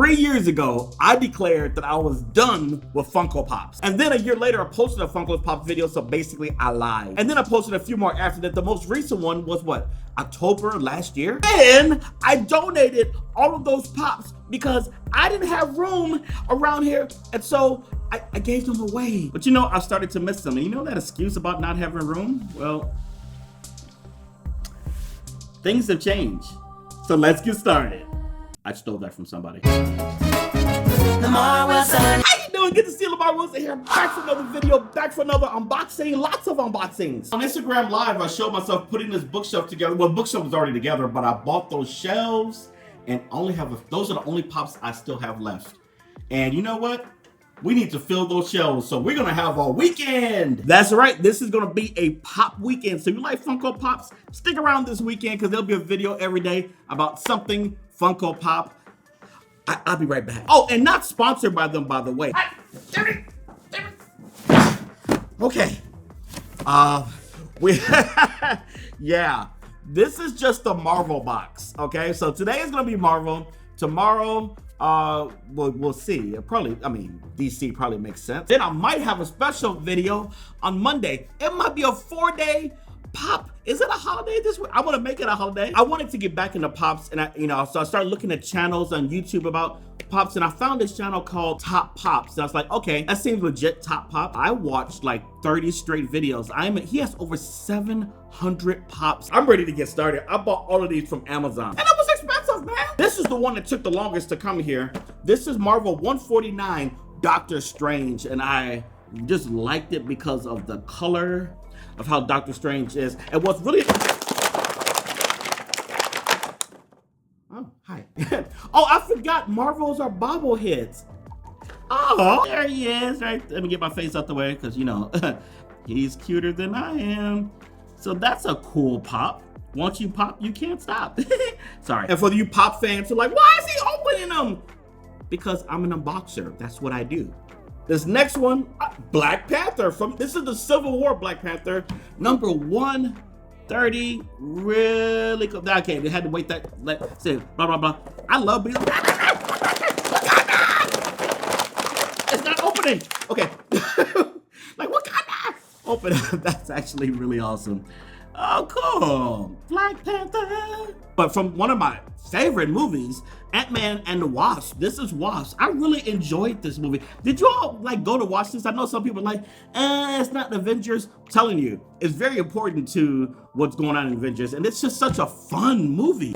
3 years ago, I declared that I was done with Funko Pops. And then a year later, I posted a Funko Pops video, so basically I lied. And then I posted a few more after that. The most recent one was what? October last year? And I donated all of those Pops because I didn't have room around here. And so I gave them away. But you know, I started to miss them. And you know that excuse about not having room? Well, things have changed. So let's get started. I stole that from somebody. Lamarr Wilson. How you doing? Good to see Lamarr Wilson here. Back for another video, back for another unboxing. Lots of unboxings. On Instagram Live, I showed myself putting this bookshelf together. Well, the bookshelf was already together, but I bought those shelves and those are the only Pops I still have left. And you know what? We need to fill those shelves, so we're gonna have a weekend. That's right, this is gonna be a Pop weekend. So if you like Funko Pops, stick around this weekend because there'll be a video every day about something Funko Pop. I'll be right back. Oh, and not sponsored by them, by the way. Okay. Yeah, this is just the Marvel box, okay? So today is gonna be Marvel. Tomorrow, we'll see. DC probably makes sense. Then I might have a special video on Monday. It might be a 4-day Pop. Is it a holiday this week? I want to make it a holiday. I wanted to get back into Pops, and so I started looking at channels on YouTube about Pops, and I found this channel called Top Pops. And I was like, okay, that seems legit. Top Pop. I watched like 30 straight videos. He has over 700 Pops. I'm ready to get started. I bought all of these from Amazon, and it was expensive, man. This is the one that took the longest to come here. This is Marvel 149 Doctor Strange, and I just liked it because of the color of how Doctor Strange is. And what's really... Oh, hi. Oh, I forgot Marvels are bobbleheads. Oh, there he is, right? Let me get my face out the way because, you know, he's cuter than I am. So that's a cool Pop. Once you pop, you can't stop. Sorry. And for you Pop fans who are like, why is he opening them? Because I'm an unboxer. That's what I do. This next one, Black Panther. This is the Civil War Black Panther, number 130. Really cool. Okay, they had to wait that. Let's see. Blah blah blah. I love being. It's not opening. Okay. Like what kind of open? That's actually really awesome. Oh, cool. Black Panther. But from one of my favorite movies, Ant-Man and the Wasp. This is Wasp. I really enjoyed this movie. Did you all like go to watch this? I know some people are like, it's not Avengers. I'm telling you, it's very important to what's going on in Avengers. And it's just such a fun movie.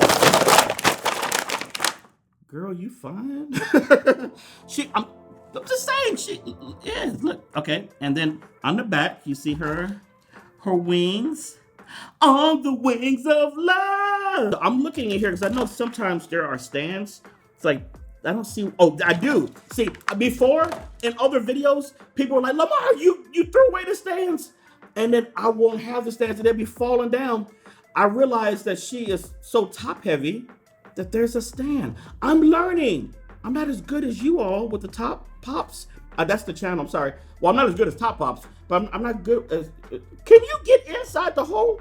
Girl, you fine? I'm just saying, she is. Look, okay. And then on the back, you see her wings. On the wings of love. I'm looking in here because I know sometimes there are stands. It's like, I don't see, oh, I do. See, before, in other videos, people were like, Lamarr, you threw away the stands. And then I won't have the stands and they'll be falling down. I realized that she is so top heavy that there's a stand. I'm learning. I'm not as good as you all with the Top Pops. That's the channel, I'm sorry. Well, I'm not as good as Top Pops, but I'm not good as, can you get inside the hole?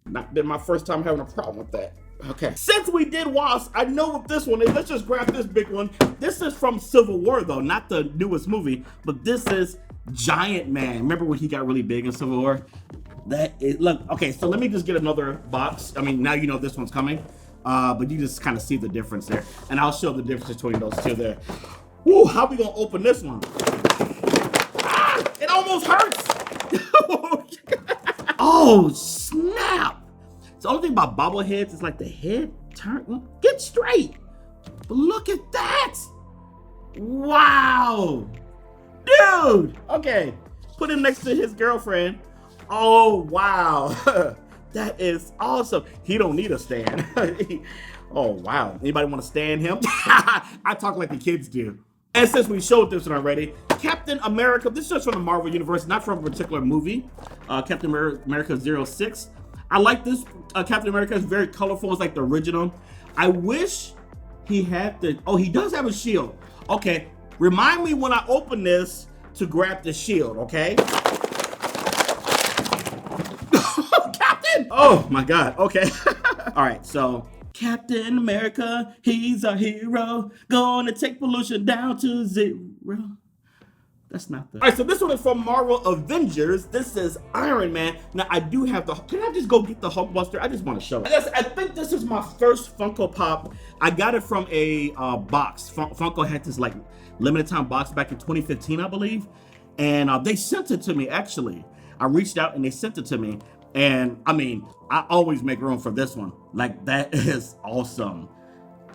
Not been my first time having a problem with that. Okay. Since we did Wasp, I know what this one is. Let's just grab this big one. This is from Civil War though, not the newest movie, but this is Giant Man. Remember when he got really big in Civil War? Look, okay, so let me just get another box. I mean, now you know this one's coming, but you just kind of see the difference there. And I'll show the difference between those two there. Woo, how we gonna open this one? Ah, it almost hurts. Oh, snap. The only thing about bobbleheads is like the head turn, get straight. But look at that. Wow. Dude. Okay, put him next to his girlfriend. Oh, wow. That is awesome. He don't need a stand. Oh, wow. Anybody want to stand him? I talk like the kids do. And since we showed this one already, Captain America, this is just from the Marvel Universe, not from a particular movie. Captain America 06. I like this. Captain America is very colorful. It's like the original. I wish he had he does have a shield. Okay, remind me when I open this to grab the shield, okay? Captain! Oh my God, okay. All right, so Captain America, he's our hero. Gonna take pollution down to 0. That's not the. All right, so this one is from Marvel Avengers. This is Iron Man. Now, I do have the. Can I just go get the Hulkbuster? I just want to show it. I think this is my first Funko Pop. I got it from a box. Funko had this like limited time box back in 2015, I believe. And they sent it to me, actually. I reached out and they sent it to me. And I mean, I always make room for this one. Like, that is awesome.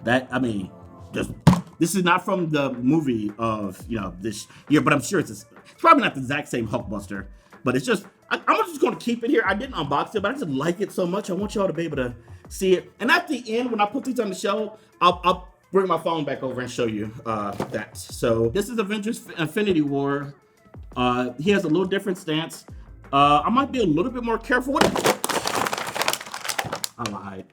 That, I mean, just. This is not from the movie of, you know, this year, but I'm sure it's probably not the exact same Hulkbuster, but it's just, I'm just going to keep it here. I didn't unbox it, but I just like it so much. I want y'all to be able to see it. And at the end, when I put these on the show, I'll bring my phone back over and show you that. So this is Avengers Infinity War. He has a little different stance. I might be a little bit more careful with it. I lied.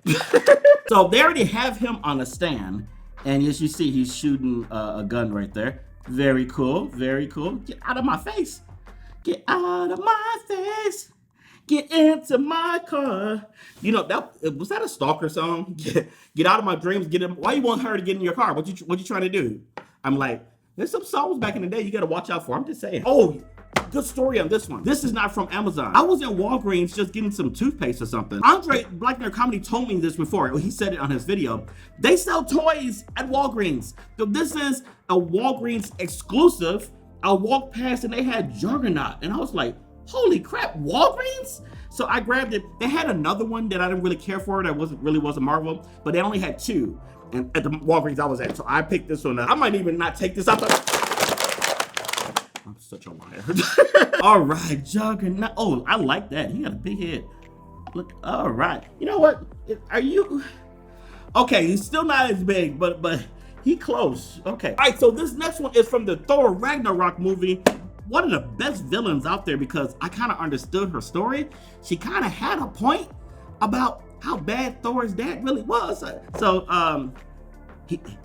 So they already have him on a stand. And as you see, he's shooting a gun right there. Very cool, very cool. Get out of my face. Get out of my face. Get into my car. You know, was that a Stalker song? Get out of my dreams. Get in. Why you want her to get in your car? What you trying to do? I'm like, there's some songs back in the day you got to watch out for. I'm just saying. Oh, good story on this one. This is not from Amazon. I was in Walgreens just getting some toothpaste or something. Andre, Black Nerd Comedy, told me this before. He said it on his video. They sell toys at Walgreens. So this is a Walgreens exclusive. I walked past and they had Juggernaut. And I was like, holy crap, Walgreens? So I grabbed it. They had another one that I didn't really care for that wasn't Marvel, but they only had 2. And at the Walgreens I was at. So I picked this one up. I might even not take this up. I'm such a liar. All right, Juggernaut. Oh, I like that. He got a big head. Look, all right. You know what? Are you... Okay, he's still not as big, but he close. Okay. All right, so this next one is from the Thor Ragnarok movie. One of the best villains out there because I kind of understood her story. She kind of had a point about how bad Thor's dad really was. So,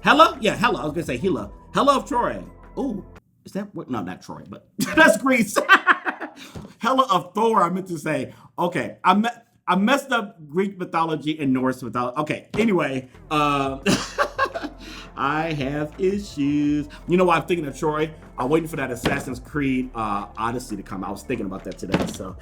Hela? Yeah, Hela. I was going to say Hela. Hela of Troy. Oh. Is that what? No, not Troy, but that's Greece. Hela of Thor, I meant to say. Okay, I messed up Greek mythology and Norse mythology. Okay, anyway, I have issues. You know why I'm thinking of Troy? I'm waiting for that Assassin's Creed Odyssey to come. I was thinking about that today, so.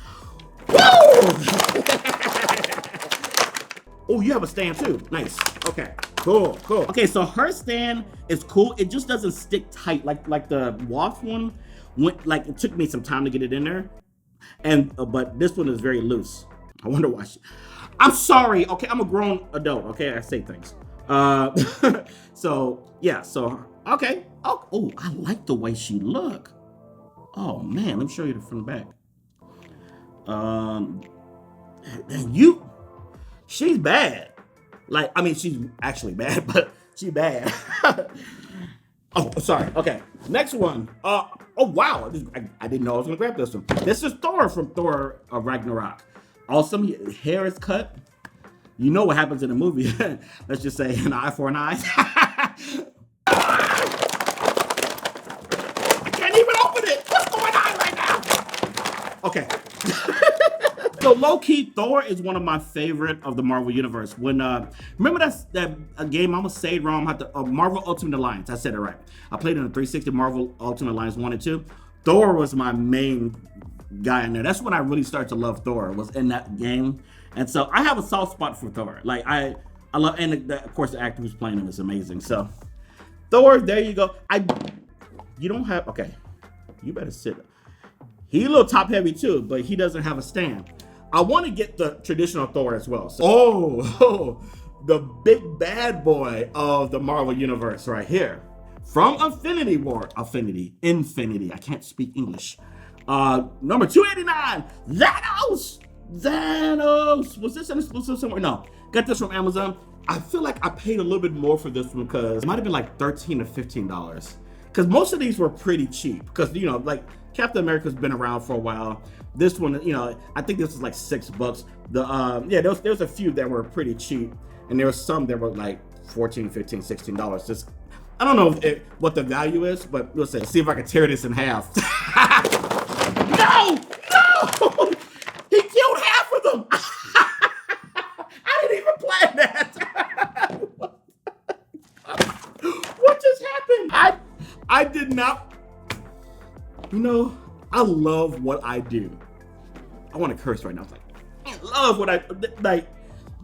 Oh, you have a stand too. Nice. Okay. Cool. Okay, so her stand is cool. It just doesn't stick tight like the Wasp one. Like it took me some time to get it in there, and but this one is very loose. I wonder why. I'm sorry. Okay, I'm a grown adult. Okay, I say things. So yeah. So okay. Oh, I like the way she look. Oh man, let me show you from the back. And she's bad. Like, I mean, she's actually bad, but she's bad. Oh, sorry. Okay. Next one. Oh, wow. I didn't know I was going to grab this one. This is Thor from Thor Ragnarok. Awesome. Hair is cut. You know what happens in the movie. Let's just say an eye for an eye. I can't even open it. What's going on right now? Okay. So Loki Thor is one of my favorite of the Marvel Universe. When remember that game I almost said wrong, Marvel Ultimate Alliance. I said it right. I played in the 360 Marvel Ultimate Alliance 1 and 2. Thor was my main guy in there. That's when I really started to love Thor, was in that game. And so I have a soft spot for Thor. Like I love, and of course the actor who's playing him is amazing. So Thor, there you go. You don't have, okay, you better sit. He a little top heavy too, but he doesn't have a stand. I want to get the traditional Thor as well. So, the big bad boy of the Marvel Universe right here. From Infinity War. Infinity. I can't speak English. Number 289. Thanos. Was this an exclusive somewhere? No. Got this from Amazon. I feel like I paid a little bit more for this one because it might have been like $13 to $15. Because most of these were pretty cheap. Because, you know, like Captain America's been around for a while. This one, you know, I think this was like $6. There was a few that were pretty cheap, and there was some that were like $14, $15, $16. Just, I don't know what the value is, but let's see if I can tear this in half. No! He killed half of them. I didn't even plan that. I did not. You know, I love what I do. I want to curse right now. It's like, I love what I like.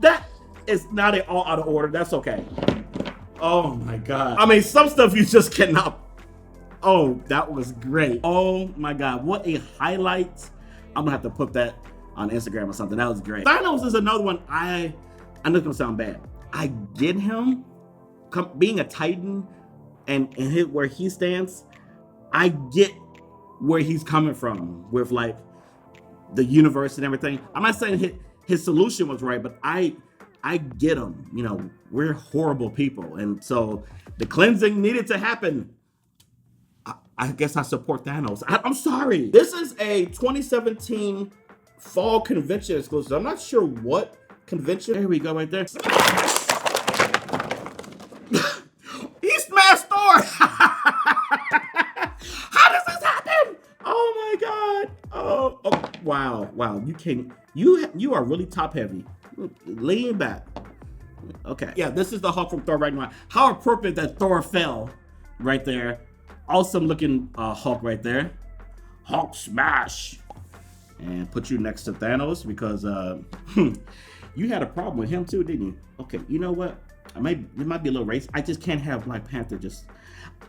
That is not at all out of order. That's okay. Oh my God. I mean, some stuff you just cannot. Oh, that was great. Oh my God. What a highlight. I'm gonna have to put that on Instagram or something. That was great. Thanos is another one. I know it's gonna sound bad. I get him being a Titan and where he stands. I get where he's coming from with like the universe and everything. I'm not saying his solution was right, but I get him. You know, we're horrible people, and so the cleansing needed to happen. I guess I support Thanos. I'm sorry. This is a 2017 fall convention exclusive. I'm not sure what convention. There we go, right there. He smashed Thor. How does this happen? Oh my God. Oh wow. You are really top heavy. Lean back. Okay. Yeah, this is the Hulk from Thor Ragnarok. How appropriate that Thor fell right there. Awesome looking Hulk right there. Hulk smash. And put you next to Thanos because you had a problem with him too, didn't you? Okay, you know what? It might be a little race. I just can't have Black Panther just.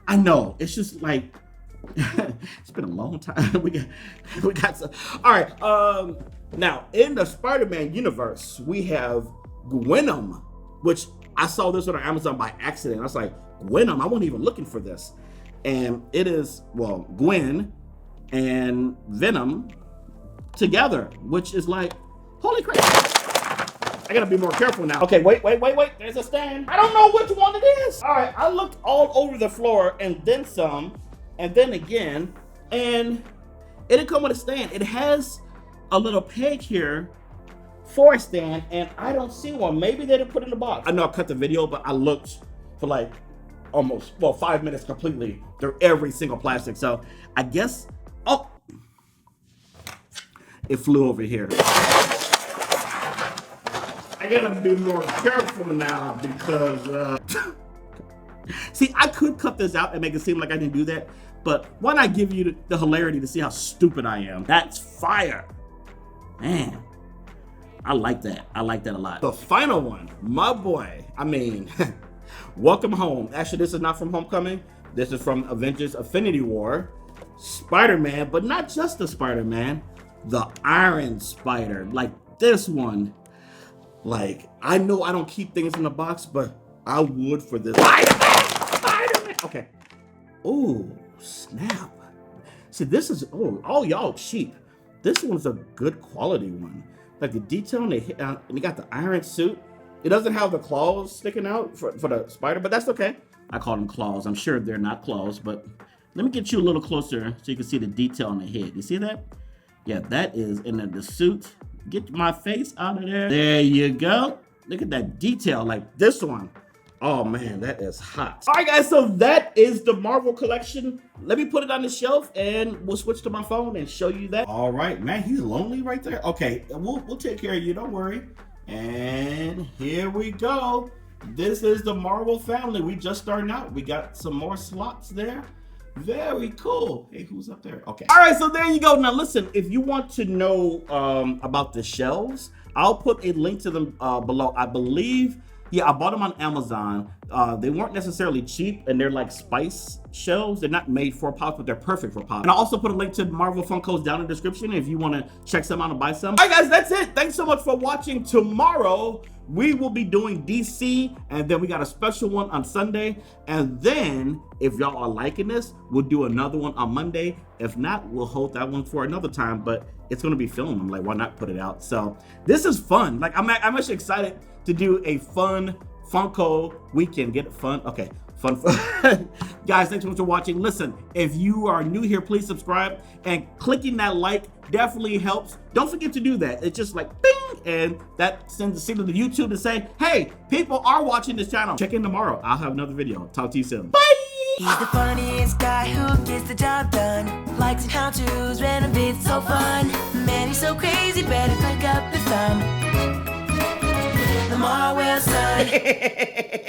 I know. It's just like it's been a long time. we got some. All right. Now in the Spider-Man universe, we have Gwenom, which I saw this on Amazon by accident. I was like, Gwenom, I wasn't even looking for this. And it is, well, Gwen and Venom together, which is like, holy crap. I gotta be more careful now. Okay, wait. There's a stand. I don't know which one it is. All right, I looked all over the floor and then some, and then again, and it didn't come with a stand. It has a little peg here for a stand, and I don't see one. Maybe they didn't put it in the box. I know I cut the video, but I looked for like almost, well, 5 minutes completely through every single plastic. So I guess, oh, it flew over here. I gotta be more careful now because, see, I could cut this out and make it seem like I didn't do that, but why not give you the hilarity to see how stupid I am? That's fire. Man, I like that. I like that a lot. The final one, my boy, I mean, welcome home. Actually, this is not from Homecoming. This is from Avengers Infinity War. Spider-Man, but not just the Spider-Man, the Iron Spider. Like this one. Like, I know I don't keep things in the box, but I would for this. Spider-Man! Okay. Oh, snap. See, this is, oh, y'all cheap. This one's a good quality one. Like the detail, and you got the iron suit. It doesn't have the claws sticking out for the spider, but that's okay. I call them claws. I'm sure they're not claws, but let me get you a little closer so you can see the detail on the head. You see that? Yeah, that is in the suit. Get my face out of there. There you go. Look at that detail, like this one. Oh man, that is hot. All right, guys, so that is the Marvel collection. Let me put it on the shelf and we'll switch to my phone and show you that. All right, man, he's lonely right there. Okay, we'll take care of you, don't worry. And here we go. This is the Marvel family. We just starting out. We got some more slots there. Very cool. Hey, who's up there? Okay. All right, so there you go. Now listen, if you want to know about the shelves, I'll put a link to them below. I believe, yeah, I bought them on Amazon. They weren't necessarily cheap, and they're like spice shelves. They're not made for pops, but they're perfect for pops. And I'll also put a link to Marvel Funkos down in the description if you want to check some out and buy some. All right, guys, that's it. Thanks so much for watching. Tomorrow, we will be doing DC, and then we got a special one on Sunday. And then, if y'all are liking this, we'll do another one on Monday. If not, we'll hold that one for another time, but it's gonna be filmed. I'm like, why not put it out? So this is fun. Like, I'm actually excited to do a fun Funko weekend. Get it fun? Okay, fun. Guys, thanks so much for watching. Listen, if you are new here, please subscribe, and clicking that like definitely helps. Don't forget to do that. It's just like bing, and that sends a signal to YouTube to say, hey, people are watching this channel. Check in tomorrow. I'll have another video. Talk to you soon. Bye. He's the funniest guy who gets the job done. Likes and how-tos, random bits, so fun. Man, he's so crazy, better pick up his thumb. Lamarr Wilson.